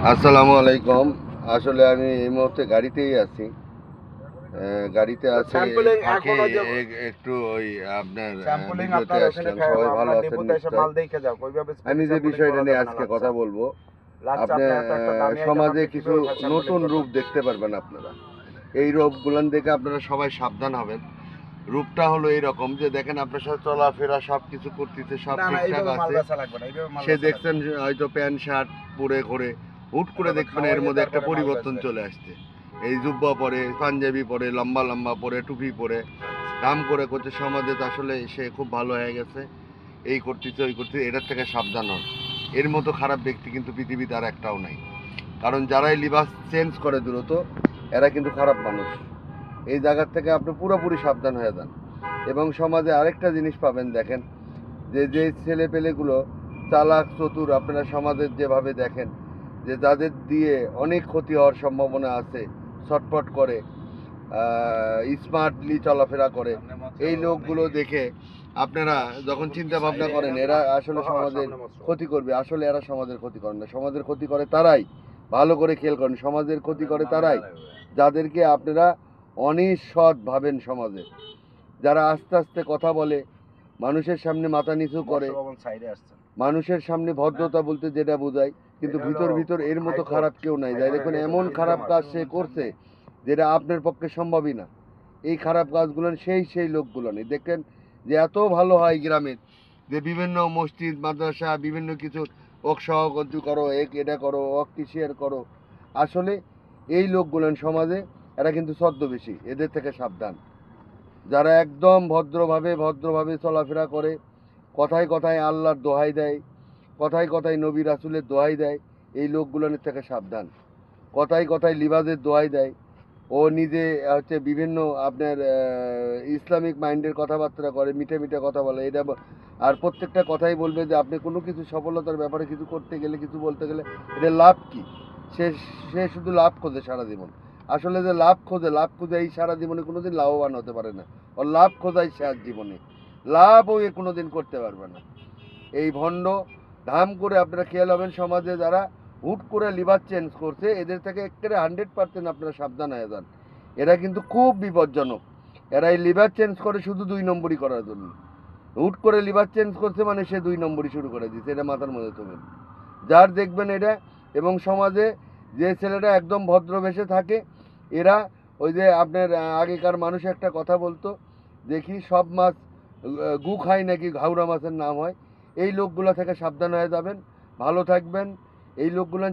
আসসালামু আলাইকুম। আসলে আমি এই মুহূর্তে গাড়িতেই আছি। গাড়িতে আছি স্যাম্পলিং ফাঁকে এখনো যে একটু ওই আপনার স্যাম্পলিং ভিডিওতে আপনার ওখানে আসলাম। সবাই ভালো আমরা আছেন ডিপোতে এসে নিশ্চয়। মাল দেখে যাও ওইভাবে আমি যে স্যাম্পলিং বিষয়টা করা নিয়ে যাবে না। আজকে কথা বলবো, লাচ্চা আপনি আপনি এত একটা দামি আইটেম সমাজে আপনি কিছু কিভাবে স্যাম্পলিং নতুন রূপ করবেন? দেখতে পারবেন আপনারা। এই রূপগুলান দেখে আপনারা সবাই সাবধান হবেন। রূপটা হলো এইরকম যে দেখেন আপনার সাথে চলাফেরা সব কিছু করতেছে, সব না ঠিকঠাক এইভাবে মাল আছে। বেচা লাগবে না, এইভাবে মাল সে বেচা লাগবে দেখছেন যে হয়তো প্যান্ট শার্ট পরে ঘোরে, হুট করে না। দেখবেন এর খাওয়াইয়ে মধ্যে একটা তারপরে মাল পরিবর্তন বেচবেন। চলে আসছে। এই জুব্বা পরে, পাঞ্জাবি পরে, লম্বা লম্বা পরে, টুপি পরে, কাম করে করছে। সমাজে তো আসলে সে খুব ভালো হয়ে গেছে, এই করতেছে ওই করতেছে। এটার থেকে সাবধান হন। এর মতো খারাপ ব্যক্তি কিন্তু পৃথিবীতে আর একটাও নাই। কারণ যারাই লিবাস চেঞ্জ করে দ্রুত, এরা কিন্তু খারাপ মানুষ। এই জায়গার থেকে আপনি পুরোপুরি সাবধান হয়ে যান। এবং সমাজে আরেকটা জিনিস পাবেন, দেখেন যে ছেলে পেলেগুলো চালাক চতুর, আপনারা সমাজের যেভাবে দেখেন যে যাদের দিয়ে অনেক ক্ষতি হওয়ার সম্ভাবনা আছে, ছটপট করে, স্মার্টলি চলাফেরা করে, এই লোকগুলো দেখে আপনারা যখন চিন্তা ভাবনা করেন এরা আসলে সমাজের ক্ষতি করবে, আসলে এরা সমাজের ক্ষতি করে না। সমাজের ক্ষতি করে তারাই, ভালো করে খেয়াল করেন, সমাজের ক্ষতি করে তারাই যাদেরকে আপনারা অনিঃসৎ ভাবেন সমাজে, যারা আস্তে আস্তে কথা বলে, মানুষের সামনে মাথা নিচু করে, মানুষের সামনে ভদ্রতা বলতে যেটা বোঝায়, কিন্তু ভিতর ভিতর এর মতো খারাপ কেউ নাই। যাই দেখুন এমন খারাপ কাজ সে করছে যেটা আপনার পক্ষে সম্ভবই না। এই খারাপ কাজগুলো সেই লোকগুলো নেই। দেখেন যে এত ভালো হয় গ্রামের, যে বিভিন্ন মসজিদ মাদ্রাসা বিভিন্ন কিছু ওক সহযোগী করো, এটা করো, ওক শেয়ার করো। আসলে এই লোকগুলো সমাজে এরা কিন্তু ছদ্মবেশী, এদের থেকে সাবধান। যারা একদম ভদ্রভাবে চলাফেরা করে, কথায় কথায় আল্লাহর দোহাই দেয়, কথায় কথায় নবী রাসূলের দোহাই দেয়, এই লোকগুলোর থেকে সাবধান। কথায় কথায় লিবাজের দোহাই দেয়, ও নিজে হচ্ছে বিভিন্ন আপনার ইসলামিক মাইন্ডের কথাবার্তা করে, মিঠে মিঠে কথা বলে। আর প্রত্যেকটা কথাই বলবে যে আপনি কোনো কিছু সফলতার ব্যাপারে কিছু করতে গেলে, কিছু বলতে গেলে এটা লাভ কি। সে সে শুধু লাভ খোঁজে সারা জীবন। আসলে যে লাভ খোঁজে এই সারা জীবনে কোনোদিন লাভবান হতে পারে না। ওর লাভ খোঁজাই শেষ জীবনে, লাভও এ কোনোদিন করতে পারবে না। এই ভণ্ড ধাম করে আপনারা খেয়াল হবেন, সমাজে যারা হুট করে লিভার চেঞ্জ করছে এদের থেকে একেবারে 100% আপনারা সাবধান হয়ে যান। এরা কিন্তু খুব বিপজ্জনক। এরা এই লিভার চেঞ্জ করে শুধু 2 নম্বরই করার জন্য। হুট করে লিভার চেঞ্জ করছে মানে সে 2 নম্বরই শুরু করে দিচ্ছে, এটা মাথার মধ্যে তুলবেন। যার দেখবেন এটা, এবং সমাজে যে ছেলেটা একদম ভদ্রবেশে থাকে, এরা ওই যে আপনার আগেকার মানুষ একটা কথা বলতো, দেখি সব মাছ গু খায় নাকি ঘাউরা মাছের নাম হয়। এই লোকগুলো থেকে সাবধান হয়ে যাবেন, ভালো থাকবেন। এই লোকগুলো